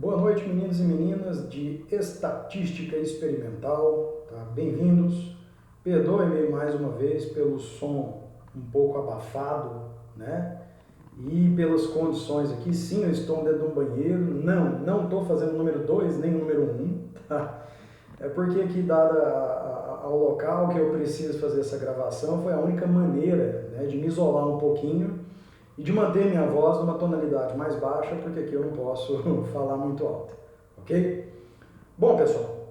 Boa noite, meninos e meninas de Estatística Experimental, tá? Bem-vindos. Perdoe-me mais uma vez pelo som um pouco abafado, né? E pelas condições aqui. Sim, eu estou dentro de um banheiro. Não estou fazendo o número 2 nem o número 1, tá? É porque aqui, dada ao local que eu preciso fazer essa gravação, foi a única maneira, né, de me isolar um pouquinho e de manter minha voz numa tonalidade mais baixa, porque aqui eu não posso falar muito alto, ok? Bom, pessoal,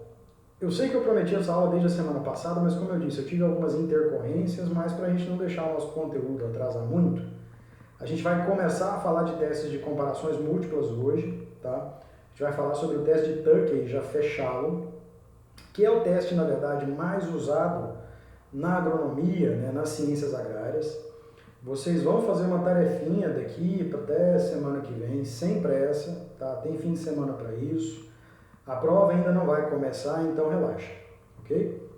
eu sei que eu prometi essa aula desde a semana passada, mas como eu disse, eu tive algumas intercorrências, mas para a gente não deixar o nosso conteúdo atrasar muito, a gente vai começar a falar de testes de comparações múltiplas hoje, tá? A gente vai falar sobre o teste de Tuckey, já fechá-lo, que é o teste, na verdade, mais usado na agronomia, né, nas ciências agrárias. Vocês vão fazer uma tarefinha daqui até semana que vem, sem pressa, tá? Tem fim de semana para isso. A prova ainda não vai começar, então relaxa, ok?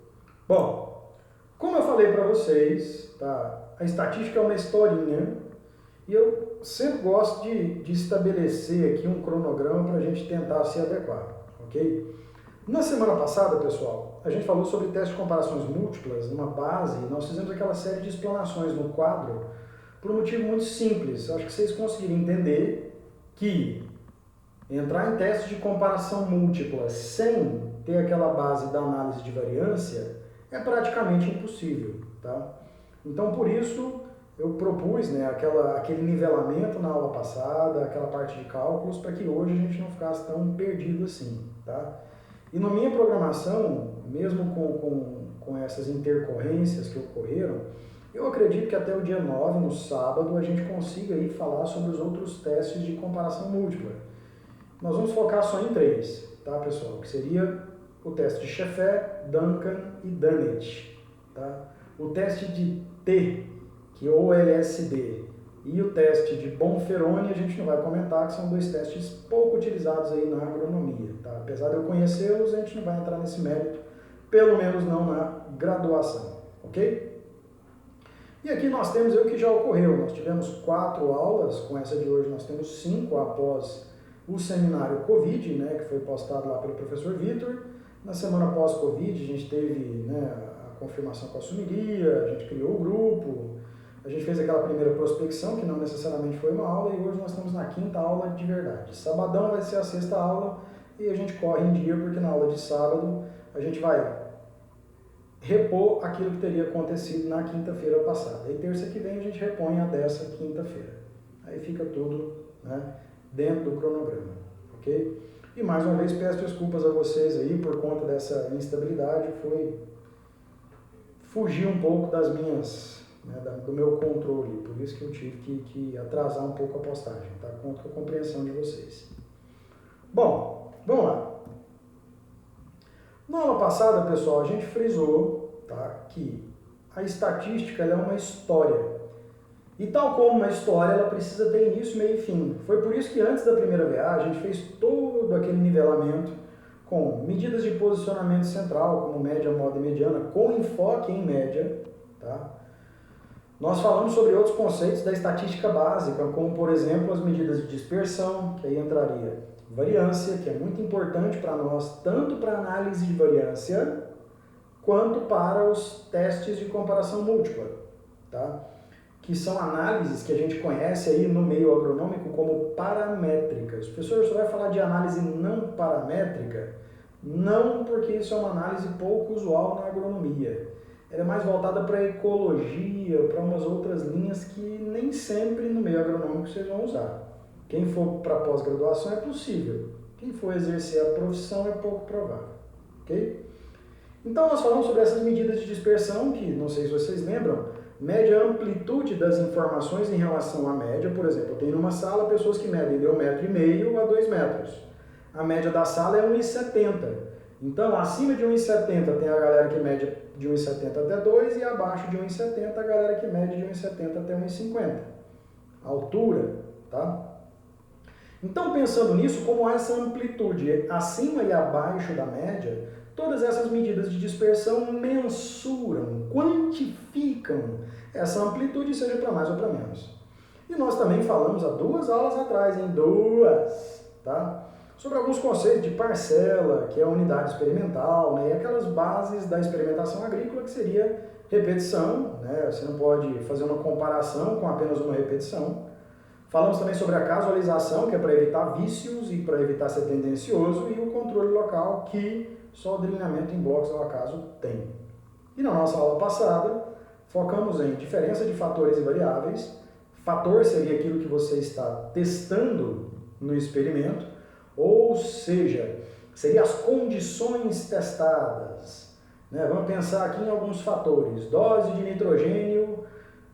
Bom, como eu falei para vocês, tá? A estatística é uma historinha e eu sempre gosto de estabelecer aqui um cronograma para a gente tentar se adequar, ok? Na semana passada, pessoal, a gente falou sobre teste de comparações múltiplas numa base, nós fizemos aquela série de explanações no quadro por um motivo muito simples. Acho que vocês conseguiram entender que entrar em teste de comparação múltipla sem ter aquela base da análise de variância é praticamente impossível, tá? Então, por isso, eu propus, né, aquele nivelamento na aula passada, aquela parte de cálculos, para que hoje a gente não ficasse tão perdido assim, tá? E na minha programação, mesmo com essas intercorrências que ocorreram, eu acredito que até o dia 9, no sábado, a gente consiga aí falar sobre os outros testes de comparação múltipla. Nós vamos focar só em 3, tá, pessoal? Que seria o teste de Sheffer, Duncan e Dunnett, tá? O teste de T, que é o LSD, e o teste de Bonferroni, a gente não vai comentar, que são 2 testes pouco utilizados aí na agronomia, tá? Apesar de eu conhecê-los, a gente não vai entrar nesse mérito, pelo menos não na graduação, ok? E aqui nós temos o que já ocorreu. Nós tivemos 4 aulas, com essa de hoje nós temos 5 após o seminário Covid, né, que foi postado lá pelo professor Vitor. Na semana pós-Covid a gente teve, né, a confirmação com a Sumiria, a gente criou o grupo, a gente fez aquela primeira prospecção, que não necessariamente foi uma aula, e hoje nós estamos na 5ª aula de verdade. Sabadão vai ser a 6ª aula e a gente corre em dia, porque na aula de sábado a gente vai repor aquilo que teria acontecido na quinta-feira passada. E terça que vem a gente repõe a dessa quinta-feira. Aí fica tudo, né, dentro do cronograma, ok? E mais uma vez peço desculpas a vocês aí por conta dessa instabilidade, fugir um pouco das minhas, né, do meu controle, por isso que eu tive que atrasar um pouco a postagem, tá? Conto com a compreensão de vocês. Bom, vamos lá. Na aula passada, pessoal, a gente frisou, tá, que a estatística ela é uma história. E tal como uma história, ela precisa ter início, meio e fim. Foi por isso que antes da primeira VA, a gente fez todo aquele nivelamento com medidas de posicionamento central, como média, moda e mediana, com enfoque em média, tá? Nós falamos sobre outros conceitos da estatística básica, como, por exemplo, as medidas de dispersão, que aí entraria variância, que é muito importante para nós, tanto para análise de variância, quanto para os testes de comparação múltipla, tá? Que são análises que a gente conhece aí no meio agronômico como paramétricas. O professor só vai falar de análise não paramétrica, não porque isso é uma análise pouco usual na agronomia. Ela é mais voltada para a ecologia, para umas outras linhas que nem sempre no meio agronômico vocês vão usar. Quem for para pós-graduação é possível. Quem for exercer a profissão é pouco provável, ok? Então nós falamos sobre essas medidas de dispersão, que não sei se vocês lembram, mede a amplitude das informações em relação à média. Por exemplo, eu tenho numa sala pessoas que medem de 1,5 m a 2 metros. A média da sala é 1,70 m. Então, acima de 1,70 m tem a galera que mede de 1,70 m até 2 e abaixo de 1,70 m a galera que mede de 1,70 m até 1,50 m. Altura, tá? Então, pensando nisso, como há essa amplitude acima e abaixo da média, todas essas medidas de dispersão mensuram, quantificam essa amplitude, seja para mais ou para menos. E nós também falamos há 2 aulas atrás, tá? sobre alguns conceitos de parcela, que é a unidade experimental, né, e aquelas bases da experimentação agrícola, que seria repetição, né, você não pode fazer uma comparação com apenas uma repetição. Falamos também sobre a casualização, que é para evitar vícios e para evitar ser tendencioso, e o controle local, que só o delineamento em blocos ao acaso tem. E na nossa aula passada, focamos em diferença de fatores e variáveis. Fator seria aquilo que você está testando no experimento, ou seja, seria as condições testadas, né? Vamos pensar aqui em alguns fatores. Dose de nitrogênio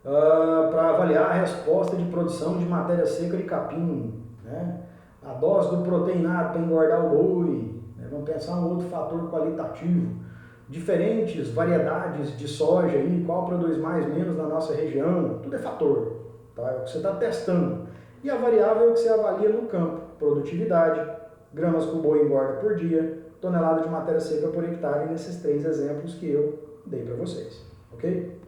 para avaliar a resposta de produção de matéria seca de capim, né? A dose do proteinato para engordar o boi, né? Vamos pensar um outro fator qualitativo. Diferentes variedades de soja, aí, qual produz mais, menos na nossa região, tudo é fator, tá? É o que você está testando. E a variável é o que você avalia no campo: produtividade, gramas que o boi engorda por dia, tonelada de matéria seca por hectare, nesses 3 exemplos que eu dei para vocês, ok?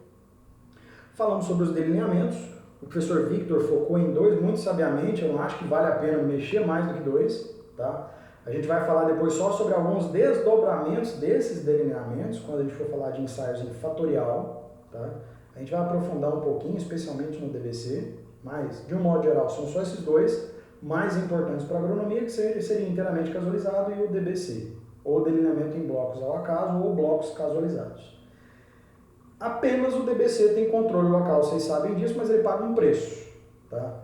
Falamos sobre os delineamentos. O professor Victor focou em 2 muito sabiamente. Eu não acho que vale a pena mexer mais do que 2, tá? A gente vai falar depois só sobre alguns desdobramentos desses delineamentos, quando a gente for falar de ensaios em fatorial, tá? A gente vai aprofundar um pouquinho, especialmente no DBC, mas, de um modo geral, são só esses 2 mais importantes para a agronomia, que seria inteiramente casualizado, e o DBC, ou delineamento em blocos ao acaso, ou blocos casualizados. Apenas o DBC tem controle local, vocês sabem disso, mas ele paga um preço, tá?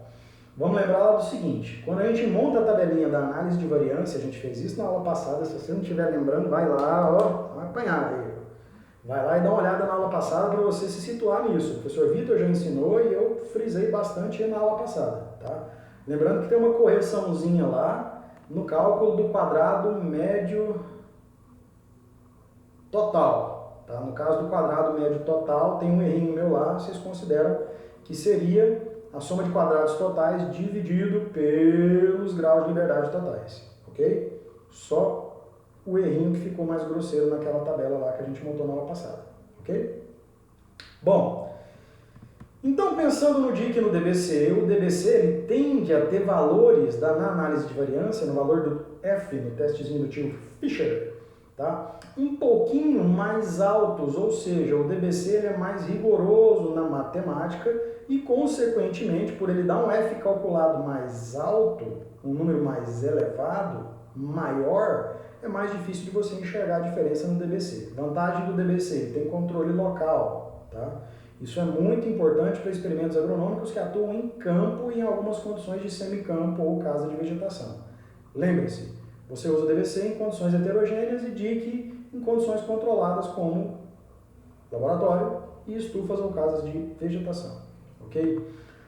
Vamos lembrar lá do seguinte: quando a gente monta a tabelinha da análise de variância, a gente fez isso na aula passada. Se você não estiver lembrando, vai lá, ó, vai apanhar aí. Vai lá e dá uma olhada na aula passada para você se situar nisso. O professor Vitor já ensinou e eu frisei bastante na aula passada, tá? Lembrando que tem uma correçãozinha lá no cálculo do quadrado médio total, tá? No caso do quadrado médio total, tem um errinho meu lá, vocês consideram que seria a soma de quadrados totais dividido pelos graus de liberdade totais, ok? Só o errinho que ficou mais grosseiro naquela tabela lá que a gente montou na aula passada, ok? Bom, então pensando no DIC e no DBC, o DBC ele tende a ter valores na análise de variância, no valor do F, no testezinho do tio Fischer, tá? Um pouquinho mais altos, ou seja, o DBC ele é mais rigoroso na matemática e, consequentemente, por ele dar um F calculado mais alto, um número mais elevado, maior, é mais difícil de você enxergar a diferença no DBC. Vantagem do DBC, ele tem controle local, tá? Isso é muito importante para experimentos agronômicos que atuam em campo e em algumas condições de semicampo ou casa de vegetação. Lembre-se, você usa DBC em condições heterogêneas e DIC em condições controladas como laboratório e estufas ou casas de vegetação, ok?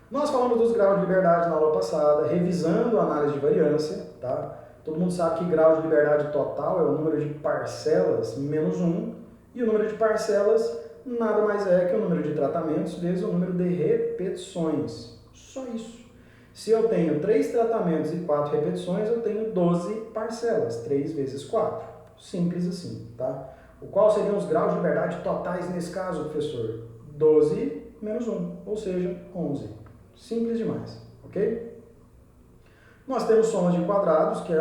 Nós falamos dos graus de liberdade na aula passada, revisando a análise de variância, tá? Todo mundo sabe que grau de liberdade total é o número de parcelas menos 1, e o número de parcelas nada mais é que o número de tratamentos vezes o número de repetições. Só isso. Se eu tenho 3 tratamentos e 4 repetições, eu tenho 12 parcelas, 3 vezes 4. Simples assim, tá? O qual seriam os graus de liberdade totais nesse caso, professor? 12 menos 1, ou seja, 11. Simples demais, ok? Nós temos somas de quadrados, que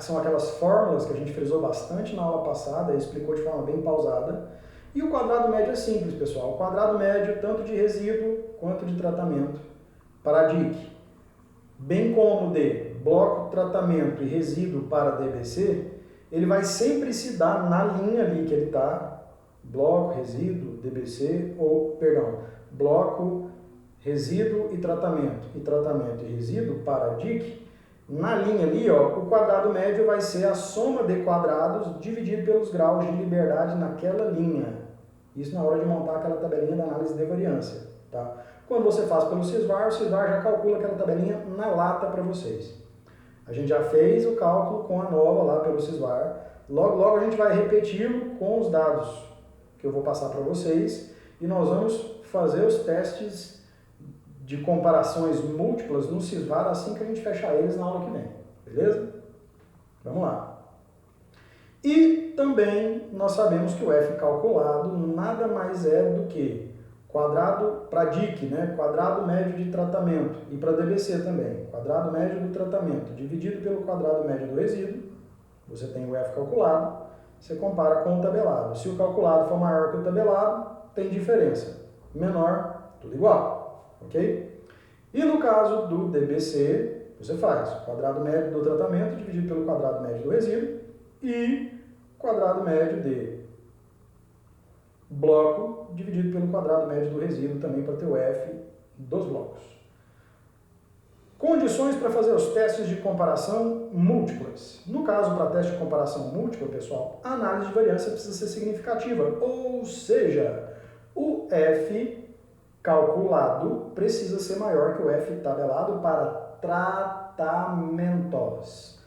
são aquelas fórmulas que a gente frisou bastante na aula passada e explicou de forma bem pausada. E o quadrado médio é simples, pessoal. O quadrado médio, tanto de resíduo quanto de tratamento para DIC, bem como de bloco, tratamento e resíduo para DBC, ele vai sempre se dar na linha ali que ele está, bloco, resíduo, DBC, ou, perdão, bloco, resíduo e tratamento e resíduo para DIC. Na linha ali, ó, o quadrado médio vai ser a soma de quadrados dividido pelos graus de liberdade naquela linha. Isso na hora de montar aquela tabelinha da análise de variância, tá? Quando você faz pelo Sysvar, o Sysvar já calcula aquela tabelinha na lata para vocês. A gente já fez o cálculo com a nova lá pelo Sysvar. Logo a gente vai repeti-lo com os dados que eu vou passar para vocês e nós vamos fazer os testes de comparações múltiplas no Sysvar assim que a gente fechar eles na aula que vem, beleza? Vamos lá. E também nós sabemos que o F calculado nada mais é do que quadrado para DIC, né? Quadrado médio de tratamento, e para DBC também, quadrado médio do tratamento dividido pelo quadrado médio do resíduo, você tem o F calculado, você compara com o tabelado. Se o calculado for maior que o tabelado, tem diferença. Menor, tudo igual, ok? E no caso do DBC, você faz o quadrado médio do tratamento dividido pelo quadrado médio do resíduo e quadrado médio de bloco dividido pelo quadrado médio do resíduo também para ter o F dos blocos. Condições para fazer os testes de comparação múltiplas. No caso, para teste de comparação múltipla, pessoal, a análise de variância precisa ser significativa, ou seja, o F calculado precisa ser maior que o F tabelado para tratamentos.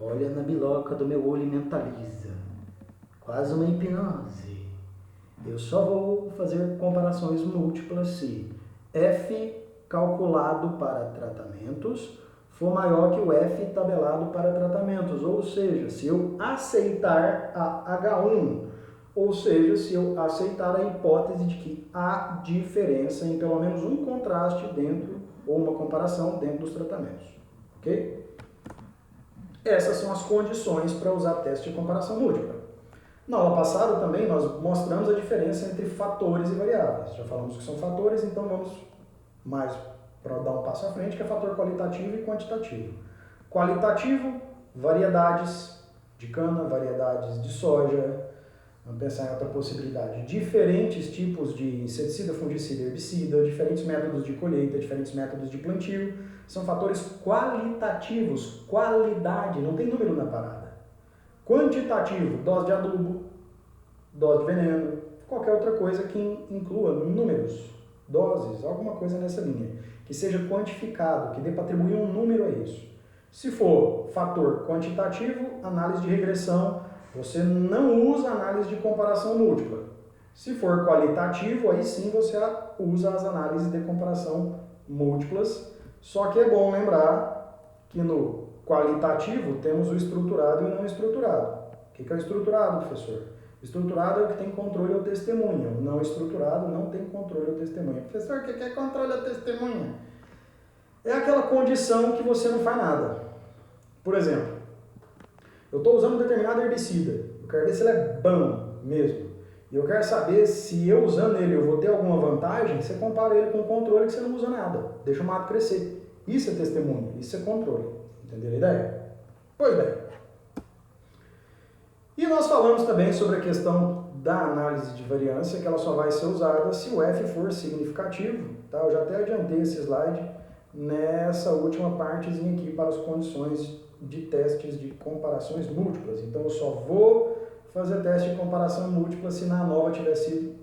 Olha na biloca do meu olho e mentaliza. Quase uma hipnose. Eu só vou fazer comparações múltiplas se F calculado para tratamentos for maior que o F tabelado para tratamentos. Ou seja, se eu aceitar a H1, ou seja, se eu aceitar a hipótese de que há diferença em pelo menos um contraste dentro, ou uma comparação dentro dos tratamentos. Ok? Essas são as condições para usar teste de comparação múltipla. Na aula passada também nós mostramos a diferença entre fatores e variáveis. Já falamos que são fatores, então vamos mais para dar um passo à frente, que é fator qualitativo e quantitativo. Qualitativo, variedades de cana, variedades de soja. Vamos pensar em outra possibilidade. Diferentes tipos de inseticida, fungicida e herbicida, diferentes métodos de colheita, diferentes métodos de plantio. São fatores qualitativos, qualidade, não tem número na parada. Quantitativo, dose de adubo, dose de veneno, qualquer outra coisa que inclua números, doses, alguma coisa nessa linha. Que seja quantificado, que dê para atribuir um número a isso. Se for fator quantitativo, análise de regressão, você não usa análise de comparação múltipla. Se for qualitativo, aí sim você usa as análises de comparação múltiplas. Só que é bom lembrar que no qualitativo temos o estruturado e o não estruturado. O que é o estruturado, professor? Estruturado é o que tem controle ou testemunha. O não estruturado não tem controle ou testemunha. Professor, o que é controle ou testemunha? É aquela condição que você não faz nada. Por exemplo, eu estou usando um determinado herbicida. Eu quero ver se ele é bom mesmo. E eu quero saber se eu usando ele eu vou ter alguma vantagem. Você compara ele com o controle que você não usa nada. Deixa o mato crescer. Isso é testemunho, isso é controle. Entenderam a ideia? Pois bem. E nós falamos também sobre a questão da análise de variância, que ela só vai ser usada se o F for significativo. Tá? Eu já até adiantei esse slide nessa última partezinha aqui para as condições de testes de comparações múltiplas. Então eu só vou fazer teste de comparação múltipla se na ANOVA tiver sido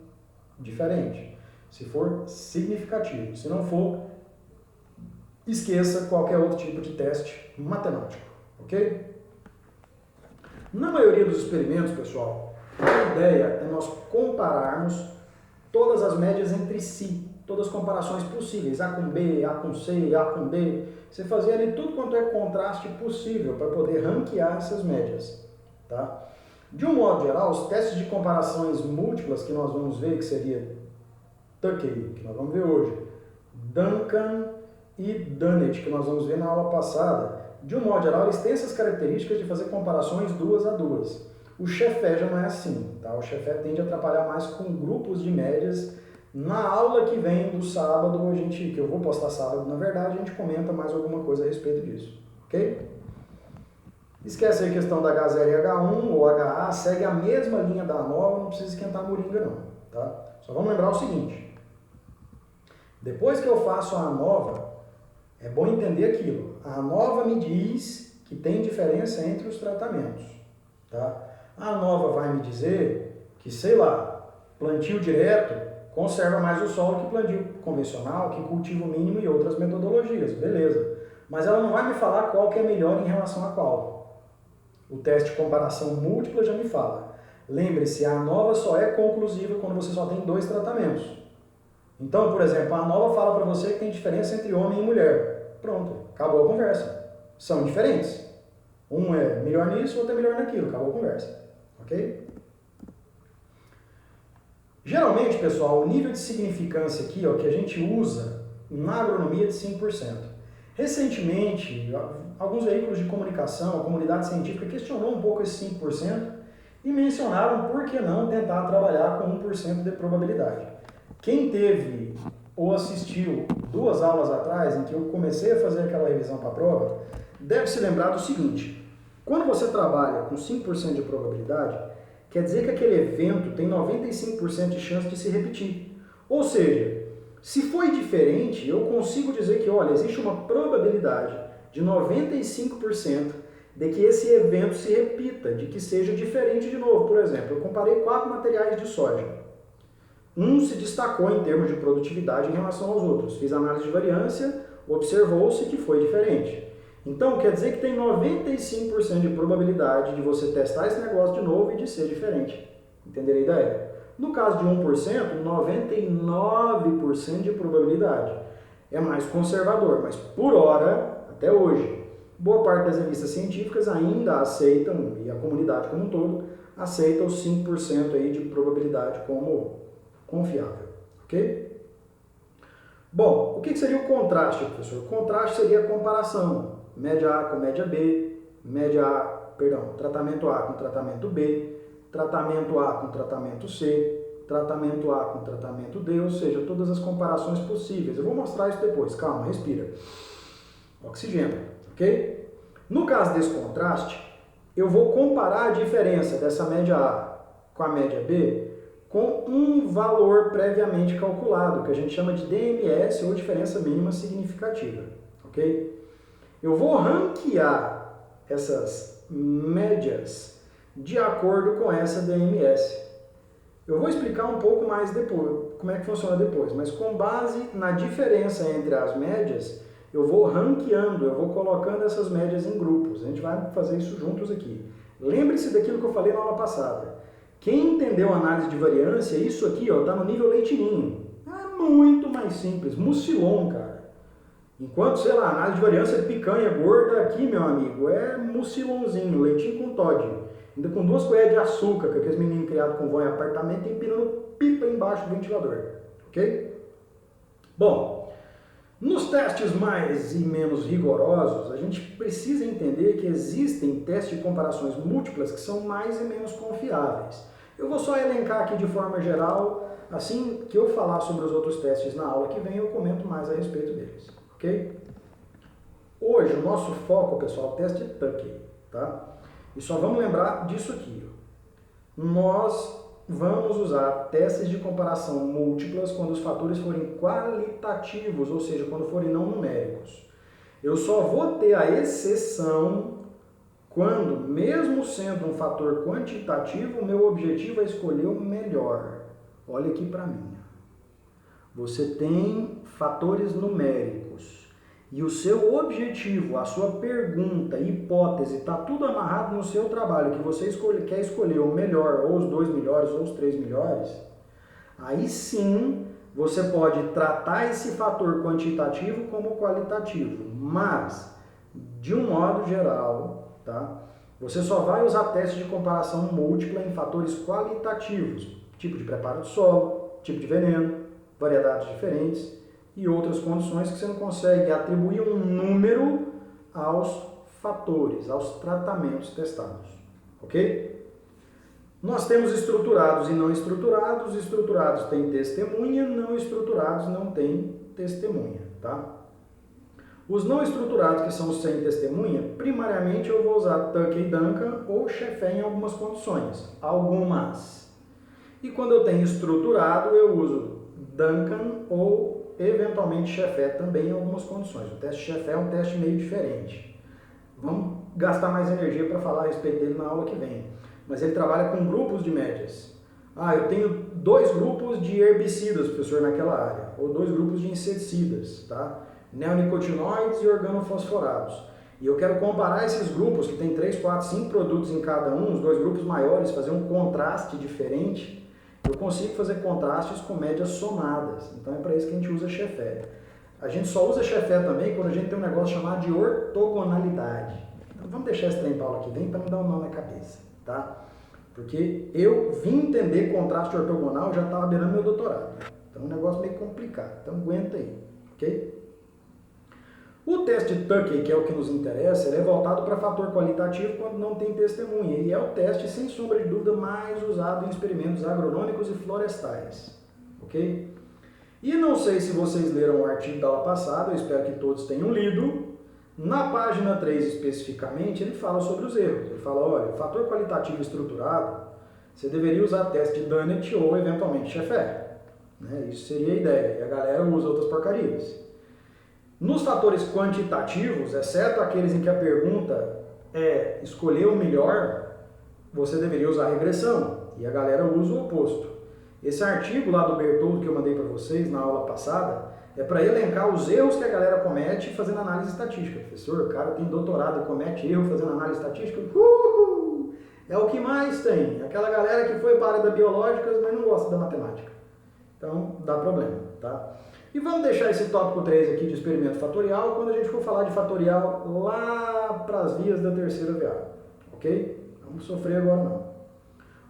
diferente. Se for significativo. Se não for, esqueça qualquer outro tipo de teste matemático. Ok? Na maioria dos experimentos, pessoal, a ideia é nós compararmos todas as médias entre si, todas as comparações possíveis, A com B, A com C, A com D, você fazer ali tudo quanto é contraste possível para poder ranquear essas médias, tá? De um modo geral, os testes de comparações múltiplas que nós vamos ver, que seria Tukey, que nós vamos ver hoje, Duncan e Dunnett, que nós vamos ver na aula passada, de um modo geral, eles têm essas características de fazer comparações 2 a 2. O Chefé já não é assim, tá? O Chefé tende a atrapalhar mais com grupos de médias. Na aula que vem do sábado, que eu vou postar sábado, na verdade, a gente comenta mais alguma coisa a respeito disso, ok? Esquece aí a questão da H0 e H1 ou HA, segue a mesma linha da ANOVA, não precisa esquentar a moringa não, tá? Só vamos lembrar o seguinte, depois que eu faço a ANOVA, é bom entender aquilo. A ANOVA me diz que tem diferença entre os tratamentos. Tá? A ANOVA vai me dizer que, sei lá, plantio direto conserva mais o solo que plantio convencional, que cultivo mínimo e outras metodologias. Beleza. Mas ela não vai me falar qual que é melhor em relação a qual. O teste de comparação múltipla já me fala. Lembre-se, a ANOVA só é conclusiva quando você só tem 2 tratamentos. Então, por exemplo, a ANOVA fala para você que tem diferença entre homem e mulher. Pronto, acabou a conversa. São diferentes. Um é melhor nisso, outro é melhor naquilo. Acabou a conversa. Ok? Geralmente, pessoal, o nível de significância aqui, ó, que a gente usa na agronomia é de 5%. Recentemente, alguns veículos de comunicação, a comunidade científica questionou um pouco esse 5% e mencionaram por que não tentar trabalhar com 1% de probabilidade. Quem teve ou assistiu 2 aulas atrás, em que eu comecei a fazer aquela revisão para a prova, deve se lembrar do seguinte: quando você trabalha com 5% de probabilidade, quer dizer que aquele evento tem 95% de chance de se repetir. Ou seja, se foi diferente, eu consigo dizer que, olha, existe uma probabilidade de 95% de que esse evento se repita, de que seja diferente de novo. Por exemplo, eu comparei 4 materiais de soja. Um se destacou em termos de produtividade em relação aos outros. Fiz análise de variância, observou-se que foi diferente. Então, quer dizer que tem 95% de probabilidade de você testar esse negócio de novo e de ser diferente. Entenderam a ideia? No caso de 1%, 99% de probabilidade. É mais conservador, mas por hora, até hoje, boa parte das revistas científicas ainda aceitam, e a comunidade como um todo, aceita os 5% aí de probabilidade como confiável, ok? Bom, o que seria o contraste, professor? O contraste seria a comparação. Média A com média B, tratamento A com tratamento B, tratamento A com tratamento C, tratamento A com tratamento D, ou seja, todas as comparações possíveis. Eu vou mostrar isso depois, calma, respira. Oxigênio, ok? No caso desse contraste, eu vou comparar a diferença dessa média A com a média B com um valor previamente calculado, que a gente chama de DMS, ou diferença mínima significativa, ok? Eu vou ranquear essas médias de acordo com essa DMS. Eu vou explicar um pouco mais depois, como é que funciona depois, mas com base na diferença entre as médias, eu vou ranqueando, eu vou colocando essas médias em grupos. A gente vai fazer isso juntos aqui. Lembre-se daquilo que eu falei na aula passada. Quem entendeu a análise de variância, isso aqui está no nível leitinho. É muito mais simples, mucilon, cara. Enquanto, sei lá, análise de variância picanha gorda aqui, meu amigo, é mucilonzinho, leitinho com Toddy. Ainda com 2 colheres de açúcar, que aqueles meninos criados com vó em apartamento empinando pipa embaixo do ventilador. Ok? Bom, nos testes mais e menos rigorosos, a gente precisa entender que existem testes de comparações múltiplas que são mais e menos confiáveis. Eu vou só elencar aqui de forma geral, assim que eu falar sobre os outros testes na aula que vem, eu comento mais a respeito deles. Ok? Hoje o nosso foco, pessoal, é o teste Tuckey, tá? E só vamos lembrar disso aqui. Nós vamos usar testes de comparação múltiplas quando os fatores forem qualitativos, ou seja, quando forem não numéricos. Eu só vou ter a exceção quando, mesmo sendo um fator quantitativo, o meu objetivo é escolher o melhor. Olha aqui para mim. Você tem fatores numéricos e o seu objetivo, a sua pergunta, hipótese, está tudo amarrado no seu trabalho, que você quer escolher o melhor, ou os 2 melhores, ou os 3 melhores, aí sim você pode tratar esse fator quantitativo como qualitativo, mas, de um modo geral, tá? Você só vai usar testes de comparação múltipla em fatores qualitativos, tipo de preparo de solo, tipo de veneno, variedades diferentes e outras condições que você não consegue atribuir um número aos fatores, aos tratamentos testados, ok? Nós temos estruturados e não estruturados. Estruturados têm testemunha, não estruturados não têm testemunha, tá? Os não estruturados, que são os sem testemunha, primariamente eu vou usar Tuckey e Duncan ou Chefé em algumas condições, algumas. E quando eu tenho estruturado, eu uso Duncan ou, eventualmente, Chefé também em algumas condições. O teste Chefé é um teste meio diferente. Vamos gastar mais energia para falar a respeito dele na aula que vem. Mas ele trabalha com grupos de médias. Eu tenho 2 grupos de herbicidas, professor, naquela área. Ou 2 grupos de inseticidas, tá? Neonicotinoides e organofosforados. E eu quero comparar esses grupos, que tem 3, 4, 5 produtos em cada um, os 2 grupos maiores, fazer um contraste diferente. Eu consigo fazer contrastes com médias somadas. Então é para isso que a gente usa Chefé. A gente só usa Chefé também quando a gente tem um negócio chamado de ortogonalidade. Então vamos deixar esse trem Paulo aqui, vem para não dar um nó na cabeça, tá? Porque eu vim entender contraste ortogonal, já estava beirando meu doutorado. Então é um negócio meio complicado. Então aguenta aí, ok? O teste de Tukey, que é o que nos interessa, ele é voltado para fator qualitativo quando não tem testemunha. E é o teste, sem sombra de dúvida, mais usado em experimentos agronômicos e florestais, ok? E não sei se vocês leram o artigo da aula passada, eu espero que todos tenham lido. Na página 3 especificamente, ele fala sobre os erros. Ele fala, olha, fator qualitativo estruturado, você deveria usar teste de Dunnett ou eventualmente Sheffer. Né? Isso seria a ideia. E a galera usa outras porcarias. Nos fatores quantitativos, exceto aqueles em que a pergunta é escolher o melhor, você deveria usar regressão. E a galera usa o oposto. Esse artigo lá do Bertoldo que eu mandei para vocês na aula passada é para elencar os erros que a galera comete fazendo análise estatística. Professor, o cara tem doutorado e comete erro fazendo análise estatística? É o que mais tem. Aquela galera que foi para a área da biológica, mas não gosta da matemática. Então, dá problema, tá? E vamos deixar esse tópico 3 aqui de experimento fatorial quando a gente for falar de fatorial lá para as vias da terceira VA, ok? Não vamos sofrer agora não.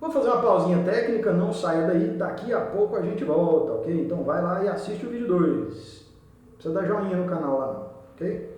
Vamos fazer uma pausinha técnica, não saia daí, daqui a pouco a gente volta, ok? Então vai lá e assiste o vídeo 2. Não precisa dar joinha no canal lá não, ok?